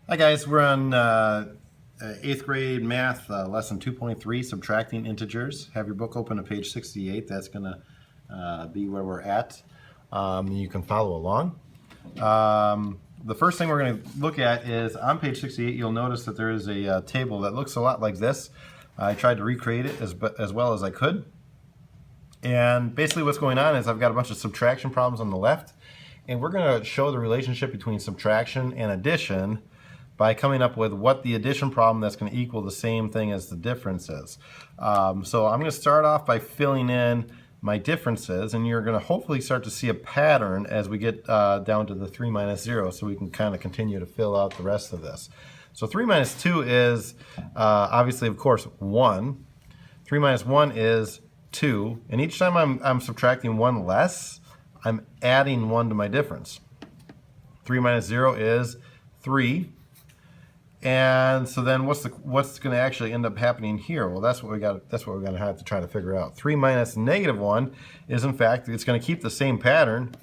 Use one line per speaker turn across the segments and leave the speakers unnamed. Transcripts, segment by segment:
Hi guys, we're on 8th grade math, lesson 2.3, subtracting integers. Have your book open to page 68. That's going to be where we're at. You can follow along. The first thing we're going to look at is on page 68, you'll notice that there is a table that looks a lot like this. I tried to recreate it as well as I could. And basically what's going on is I've got a bunch of subtraction problems on the left, and we're going to show the relationship between subtraction and addition by coming up with what the addition problem that's going to equal the same thing as the difference is. So I'm going to start off by filling in my differences, and you're going to hopefully start to see a pattern as we get down to the 3 minus 0, so we can kind of continue to fill out the rest of this. So 3 minus 2 is obviously, of course, 1. 3 minus 1 is 2, and each time I'm subtracting 1 less, I'm adding 1 to my difference. 3 minus 0 is 3. And so then what's going to actually end up happening here? Well, that's what we're going to have to try to figure out. 3 minus negative 1 is, in fact, it's going to keep the same pattern.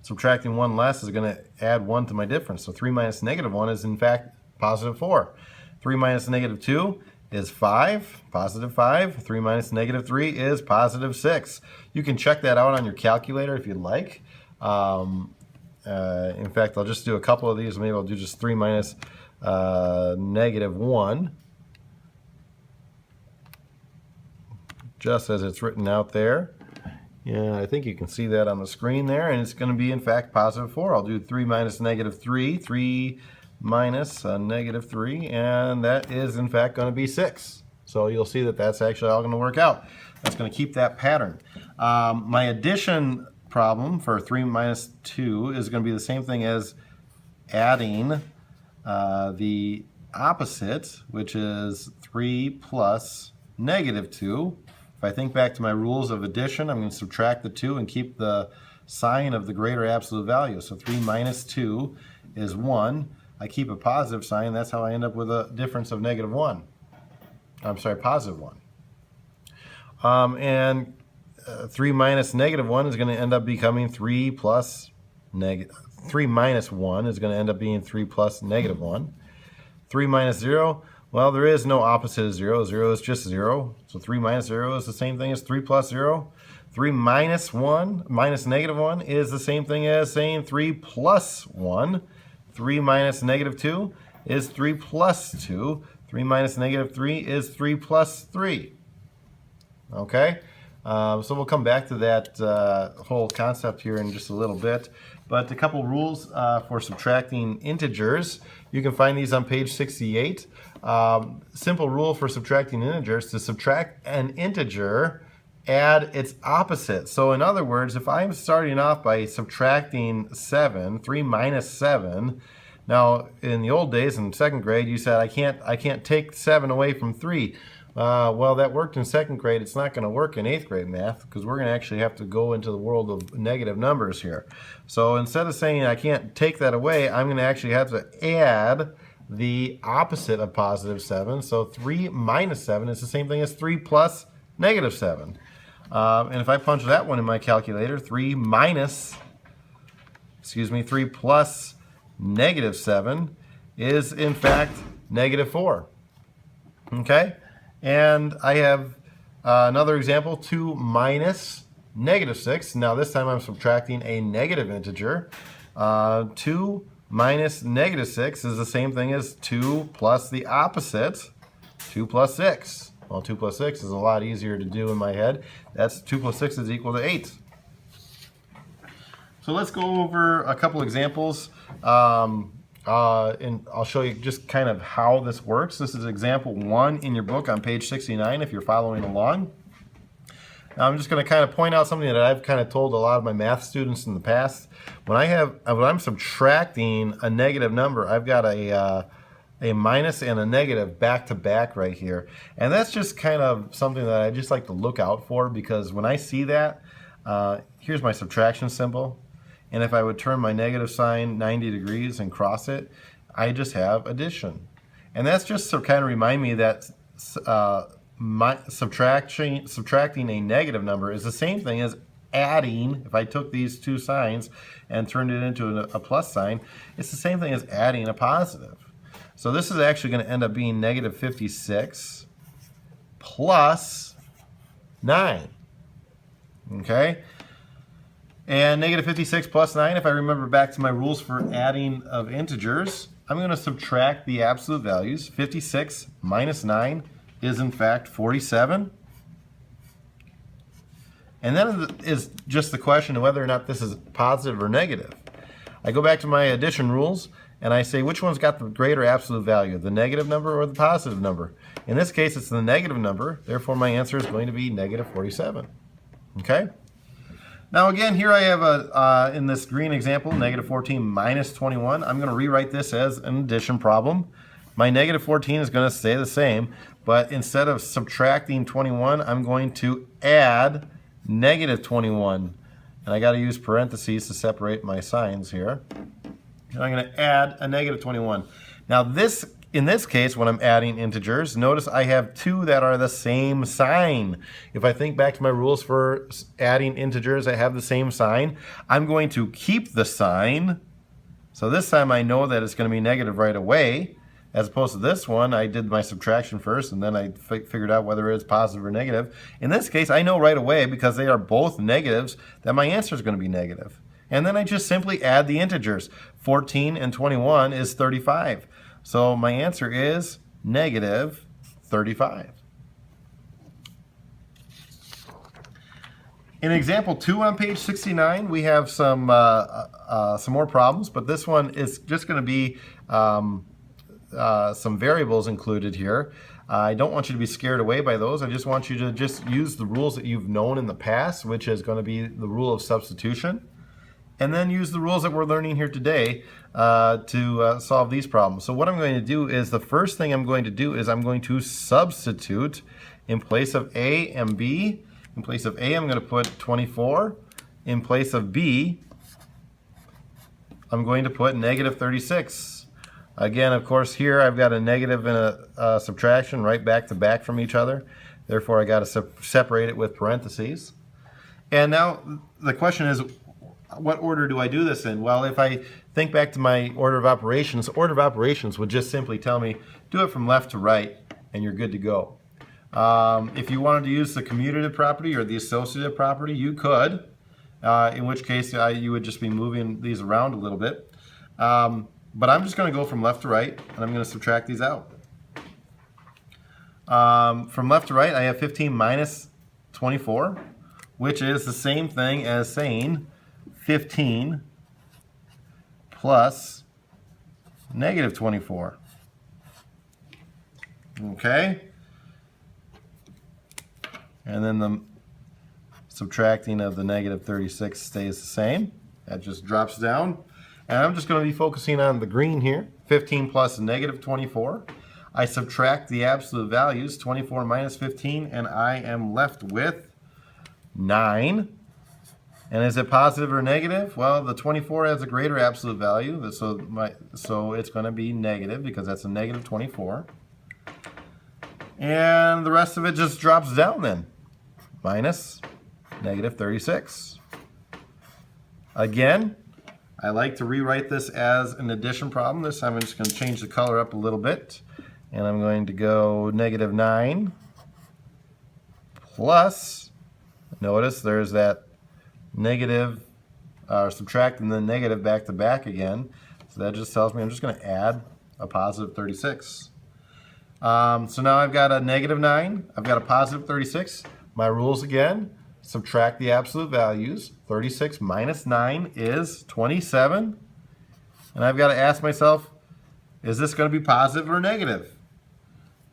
Subtracting 1 less is going to add 1 to my difference. So 3 minus negative 1 is, in fact, positive 4. 3 minus negative 2 is 5, positive 5. 3 minus negative 3 is positive 6. You can check that out on your calculator if you'd like. In fact, I'll just do a couple of these. Maybe I'll do just 3 minus negative 1, just as it's written out there. Yeah, I think you can see that on the screen there, and it's going to be, in fact, positive 4. I'll do 3 minus negative 3, 3 minus negative 3, and that is, in fact, going to be 6. So you'll see that that's actually all going to work out. That's going to keep that pattern. My addition problem for 3 minus 2 is going to be the same thing as adding the opposite, which is 3 plus negative 2. If I think back to my rules of addition, I'm going to subtract the 2 and keep the sign of the greater absolute value. So 3 minus 2 is 1. I keep a positive sign. That's how I end up with a difference of negative 1. I'm sorry, positive 1. And 3 minus negative 1 is going to end up becoming 3 plus negative. 3 minus 1 is going to end up being 3 plus negative 1. 3 minus 0, well, there is no opposite of 0. 0 is just 0. So 3 minus 0 is the same thing as 3 plus 0. 3 minus 1, minus negative 1, is the same thing as saying 3 plus 1. 3 minus negative 2 is 3 plus 2. 3 minus negative 3 is 3 plus 3. Okay? So we'll come back to that whole concept here in just a little bit. But a couple rules for subtracting integers. You can find these on page 68. Simple rule for subtracting integers: to subtract an integer, add its opposite. So in other words, if I'm starting off by subtracting 7, 3 minus 7, now in the old days in 2nd grade you said I can't take 7 away from 3. Well, that worked in 2nd grade. It's not going to work in 8th grade math, because we're going to actually have to go into the world of negative numbers here. So instead of saying I can't take that away, I'm going to actually have to add the opposite of positive 7. So 3 minus 7 is the same thing as 3 plus negative 7. And if I punch that one in my calculator, 3 plus negative 7 is, in fact, negative 4. Okay? And I have another example, 2 minus negative 6. Now this time I'm subtracting a negative integer. 2 minus negative 6 is the same thing as 2 plus the opposite, 2 plus 6. Well, 2 plus 6 is a lot easier to do in my head. That's 2 plus 6 is equal to 8. So let's go over a couple examples. And I'll show you just kind of how this works. This is example 1 in your book on page 69 if you're following along. Now I'm just going to kind of point out something that I've kind of told a lot of my math students in the past. When I'm subtracting a negative number, I've got a minus and a negative back to back right here. And that's just kind of something that I just like to look out for, because when I see that, here's my subtraction symbol. And if I would turn my negative sign 90 degrees and cross it, I just have addition. And that's just to kind of remind me that subtracting a negative number is the same thing as adding, if I took these two signs and turned it into a plus sign, it's the same thing as adding a positive. So this is actually going to end up being negative 56 plus 9. Okay? And negative 56 plus 9, if I remember back to my rules for adding of integers, I'm going to subtract the absolute values. 56 minus 9 is in fact 47. And then is just the question of whether or not this is positive or negative. I go back to my addition rules and I say which one's got the greater absolute value, the negative number or the positive number. In this case, it's the negative number, therefore my answer is going to be negative 47. Okay? Now again, here I have in this green example, negative 14 minus 21. I'm going to rewrite this as an addition problem. My negative 14 is going to stay the same, but instead of subtracting 21, I'm going to add negative 21. And I got to use parentheses to separate my signs here. And I'm going to add a negative 21. Now in this case, when I'm adding integers, notice I have two that are the same sign. If I think back to my rules for adding integers that have the same sign, I'm going to keep the sign. So this time I know that it's going to be negative right away. As opposed to this one, I did my subtraction first and then I figured out whether it's positive or negative. In this case, I know right away because they are both negatives that my answer is going to be negative. And then I just simply add the integers. 14 and 21 is 35. So my answer is negative 35. In example 2 on page 69, we have some more problems, but this one is just going to be some variables included here. I don't want you to be scared away by those. I just want you to just use the rules that you've known in the past, which is going to be the rule of substitution. And then use the rules that we're learning here today to solve these problems. So what I'm going to do is, the first thing I'm going to do is I'm going to substitute in place of A and B. In place of A, I'm going to put 24. In place of B, I'm going to put negative 36. Again, of course, here I've got a negative and a subtraction right back to back from each other. Therefore, I got to separate it with parentheses. And now the question is, what order do I do this in? Well, if I think back to my order of operations would just simply tell me, do it from left to right, and you're good to go. If you wanted to use the commutative property or the associative property, you could, in which case you would just be moving these around a little bit. But I'm just going to go from left to right, and I'm going to subtract these out. From left to right, I have 15 minus 24, which is the same thing as saying 15 plus negative 24. Okay? And then the subtracting of the negative 36 stays the same. That just drops down. And I'm just going to be focusing on the green here, 15 plus negative 24. I subtract the absolute values, 24 minus 15, and I am left with 9. And is it positive or negative? Well, the 24 has a greater absolute value, so it's going to be negative because that's a negative 24. And the rest of it just drops down then, minus negative 36. Again, I like to rewrite this as an addition problem. This time I'm just going to change the color up a little bit. And I'm going to go negative 9 plus, notice there's that negative, subtracting the negative back to back again. So that just tells me I'm just going to add a positive 36. So now I've got a negative 9, I've got a positive 36. My rules again, subtract the absolute values. 36 minus 9 is 27. And I've got to ask myself, is this going to be positive or negative?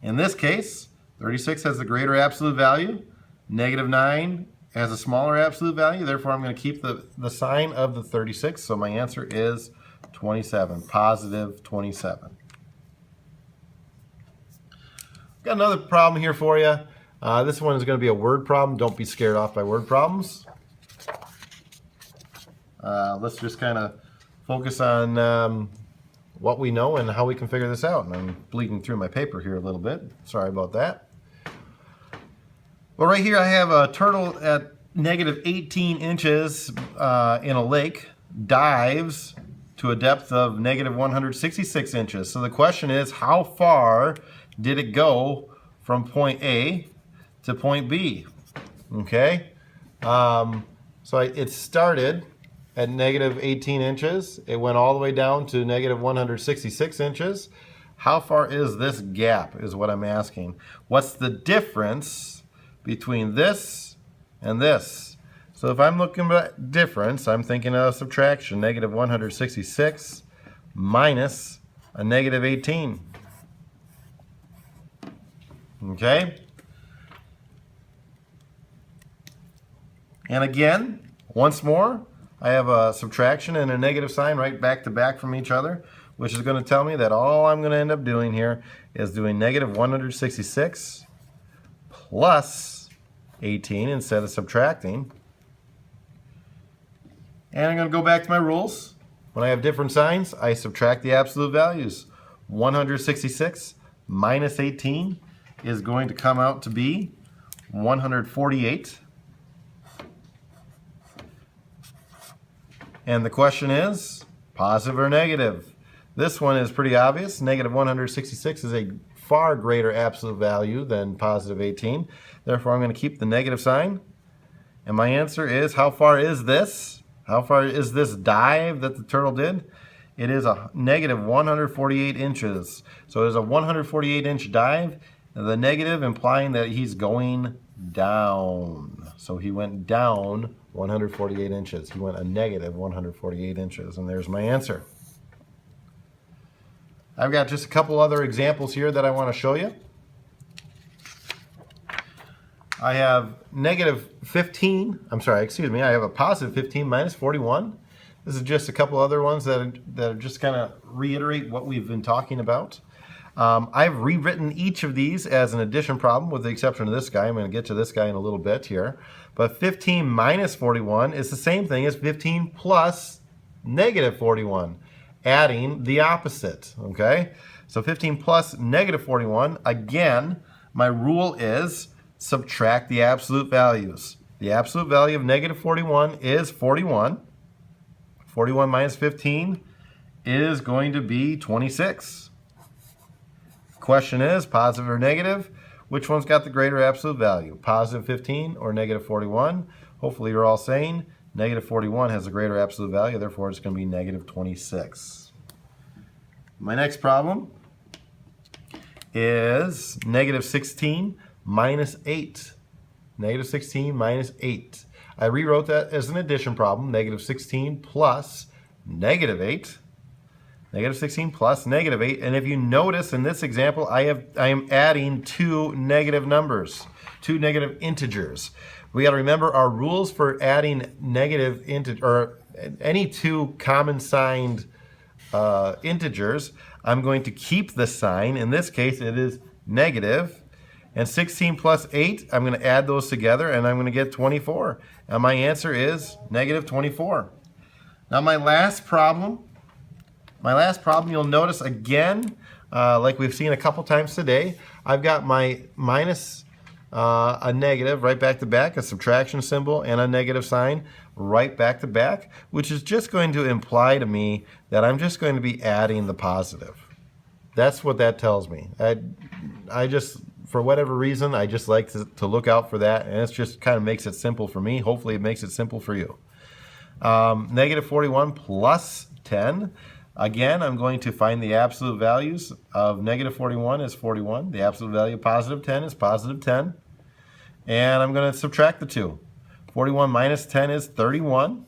In this case, 36 has the greater absolute value. Negative 9 has a smaller absolute value. Therefore, I'm going to keep the sign of the 36. So my answer is 27, positive 27. Got another problem here for you. This one is going to be a word problem. Don't be scared off by word problems. Let's just kind of focus on what we know and how we can figure this out. And I'm bleeding through my paper here a little bit. Sorry about that. Well, right here I have a turtle at negative 18 inches in a lake dives to a depth of negative 166 inches. So the question is, how far did it go from point A to point B? Okay, it started at negative 18 inches. It went all the way down to negative 166 inches. How far is this gap is what I'm asking. What's the difference between this and this? So if I'm looking at difference, I'm thinking of subtraction. Negative 166 minus a negative 18. Okay? And again, once more, I have a subtraction and a negative sign right back to back from each other, which is going to tell me that all I'm going to end up doing here is doing negative 166 plus 18 instead of subtracting. And I'm going to go back to my rules. When I have different signs, I subtract the absolute values. 166 minus 18 is going to come out to be 148. And the question is, positive or negative? This one is pretty obvious. Negative 166 is a far greater absolute value than positive 18. Therefore, I'm going to keep the negative sign. And my answer is, how far is this? How far is this dive that the turtle did? It is a negative 148 inches. So it is a 148-inch dive. The negative implying that he's going down. So he went down 148 inches. He went a negative 148 inches. And there's my answer. I've got just a couple other examples here that I want to show you. I have negative 15, I have a positive 15 minus 41. This is just a couple other ones that are just kind of reiterate what we've been talking about. I've rewritten each of these as an addition problem with the exception of this guy. I'm going to get to this guy in a little bit here. But 15 minus 41 is the same thing as 15 plus negative 41, adding the opposite, okay? So 15 plus negative 41, again, my rule is subtract the absolute values. The absolute value of negative 41 is 41. 41 minus 15 is going to be 26. Question is, positive or negative? Which one's got the greater absolute value? Positive 15 or negative 41? Hopefully you're all saying negative 41 has a greater absolute value, therefore it's going to be negative 26. My next problem is negative 16 minus 8. Negative 16 minus 8. I rewrote that as an addition problem. Negative 16 plus negative 8. Negative 16 plus negative 8. And if you notice in this example, I am adding two negative numbers, two negative integers. We got to remember our rules for adding negative or any two common signed integers. I'm going to keep the sign. In this case, it is negative. And 16 plus 8, I'm going to add those together and I'm going to get 24. And my answer is negative 24. Now my last problem you'll notice again, like we've seen a couple times today, I've got my minus a negative right back to back, a subtraction symbol and a negative sign right back to back, which is just going to imply to me that I'm just going to be adding the positive. That's what that tells me. I just, for whatever reason, I just like to look out for that, and it just kind of makes it simple for me. Hopefully it makes it simple for you. Negative 41 plus 10. Again, I'm going to find the absolute values of negative 41 is 41. The absolute value of positive 10 is positive 10. And I'm going to subtract the two. 41 minus 10 is 31.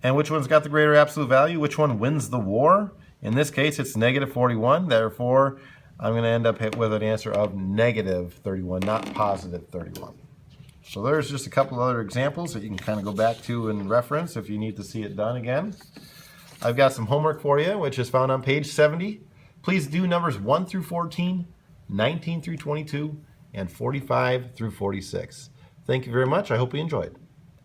And which one's got the greater absolute value? Which one wins the war? In this case, it's negative 41. Therefore, I'm going to end up with an answer of negative 31, not positive 31. So there's just a couple of other examples that you can kind of go back to and reference if you need to see it done again. I've got some homework for you, which is found on page 70. Please do numbers 1 through 14, 19 through 22, and 45 through 46. Thank you very much. I hope you enjoyed.